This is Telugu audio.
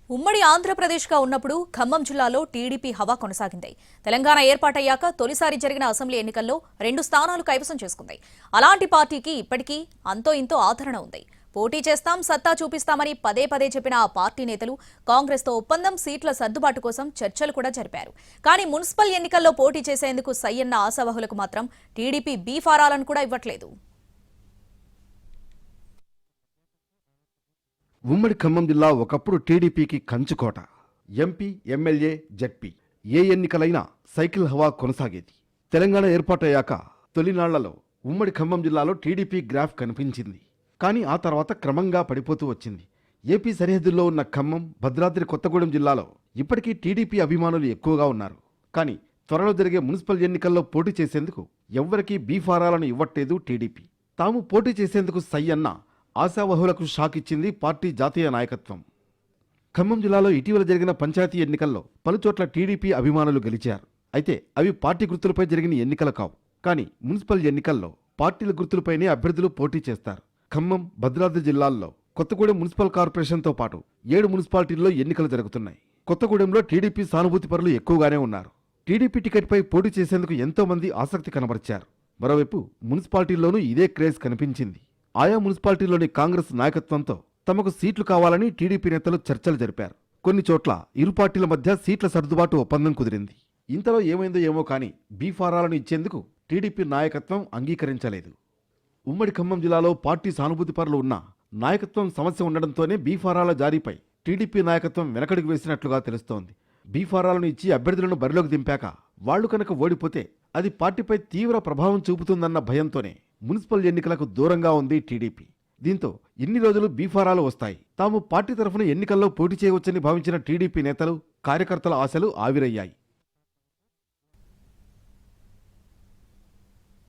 ఉమ్మడి ఆంధ్రప్రదేశ్గా ఉన్నప్పుడు ఖమ్మం జిల్లాలో టీడీపీ హవా కొనసాగింది. తెలంగాణ ఏర్పాటయ్యాక తొలిసారి జరిగిన అసెంబ్లీ ఎన్నికల్లో 2 స్థానాలు కైవసం చేసుకుంది. అలాంటి పార్టీకి ఇప్పటికీ అంతో ఇంతో ఆదరణ ఉంది. పోటీ చేస్తాం, సత్తా చూపిస్తామని పదే పదే చెప్పిన ఆ పార్టీ నేతలు కాంగ్రెస్తో ఒప్పందం, సీట్ల సర్దుబాటు కోసం చర్చలు కూడా జరిపారు. కానీ మున్సిపల్ ఎన్నికల్లో పోటీ చేసేందుకు సయ్యన్న ఆశావహులకు మాత్రం టీడీపీ బీ ఫారాలను కూడా ఇవ్వట్లేదు. ఉమ్మడి ఖమ్మం జిల్లా ఒకప్పుడు టీడీపీకి కంచుకోట. ఎంపీ, ఎమ్మెల్యే, జడ్పీ ఏ ఎన్నికలైనా సైకిల్ హవా కొనసాగేది. తెలంగాణ ఏర్పాటయ్యాక తొలినాళ్లలో ఉమ్మడి ఖమ్మం జిల్లాలో టీడీపీ గ్రాఫ్ కనిపించింది. కానీ ఆ తర్వాత క్రమంగా పడిపోతూ వచ్చింది. ఏపీ సరిహద్దుల్లో ఉన్న ఖమ్మం, భద్రాద్రి కొత్తగూడెం జిల్లాలో ఇప్పటికీ టీడీపీ అభిమానులు ఎక్కువగా ఉన్నారు. కానీ త్వరలో జరిగే మున్సిపల్ ఎన్నికల్లో పోటీ చేసేందుకు ఎవ్వరికీ బీఫారాలను ఇవ్వట్లేదు టీడీపీ. తాము పోటీ చేసేందుకు సయ్యన్న ఆశావహులకు షాక్ ఇచ్చింది పార్టీ జాతీయ నాయకత్వం. ఖమ్మం జిల్లాలో ఇటీవల జరిగిన పంచాయతీ ఎన్నికల్లో పలుచోట్ల టీడీపీ అభిమానులు గెలిచారు. అయితే అవి పార్టీ గుర్తులపై జరిగిన ఎన్నికలు కావు. కానీ మున్సిపల్ ఎన్నికల్లో పార్టీల గుర్తులపైనే అభ్యర్థులు పోటీ చేస్తారు. ఖమ్మం, భద్రాద్రి జిల్లాల్లో కొత్తగూడెం మున్సిపల్ కార్పొరేషన్తో పాటు 7 మున్సిపాలిటీల్లో ఎన్నికలు జరుగుతున్నాయి. కొత్తగూడెంలో టీడీపీ సానుభూతి పరులు ఎక్కువగానే ఉన్నారు. టీడీపీ టికెట్పై పోటీ చేసేందుకు ఎంతో మంది ఆసక్తి కనబరిచారు. మరోవైపు మున్సిపాలిటీల్లోనూ ఇదే క్రేజ్ కనిపించింది. ఆయా మున్సిపాలిటీలోని కాంగ్రెస్ నాయకత్వంతో తమకు సీట్లు కావాలని టీడీపీ నేతలు చర్చలు జరిపారు. కొన్ని చోట్ల ఇరు పార్టీల మధ్య సీట్ల సర్దుబాటు ఒప్పందం కుదిరింది. ఇంతలో ఏమైందో ఏమో కానీ బీఫారాలను ఇచ్చేందుకు టీడీపీ నాయకత్వం అంగీకరించలేదు. ఉమ్మడి ఖమ్మం జిల్లాలో పార్టీ సానుభూతి పరులు ఉన్న నాయకత్వం సమస్య ఉండడంతోనే బీఫారాల జారీపై టీడీపీ నాయకత్వం వెనకడుగు వేసినట్లుగా తెలుస్తోంది. బీఫారాలను ఇచ్చి అభ్యర్థులను బరిలోకి దింపాక వాళ్లు కనుక ఓడిపోతే అది పార్టీపై తీవ్ర ప్రభావం చూపుతుందన్న భయంతోనే మున్సిపల్ ఎన్నికలకు దూరంగా ఉంది టీడీపీ. దీంతో ఇన్ని రోజులు బీఫారాలు వస్తాయి, తాము పార్టీ తరఫున ఎన్నికల్లో పోటీ చేయవచ్చని భావించిన టీడీపీ నేతలు, కార్యకర్తల ఆశలు ఆవిరయ్యాయి.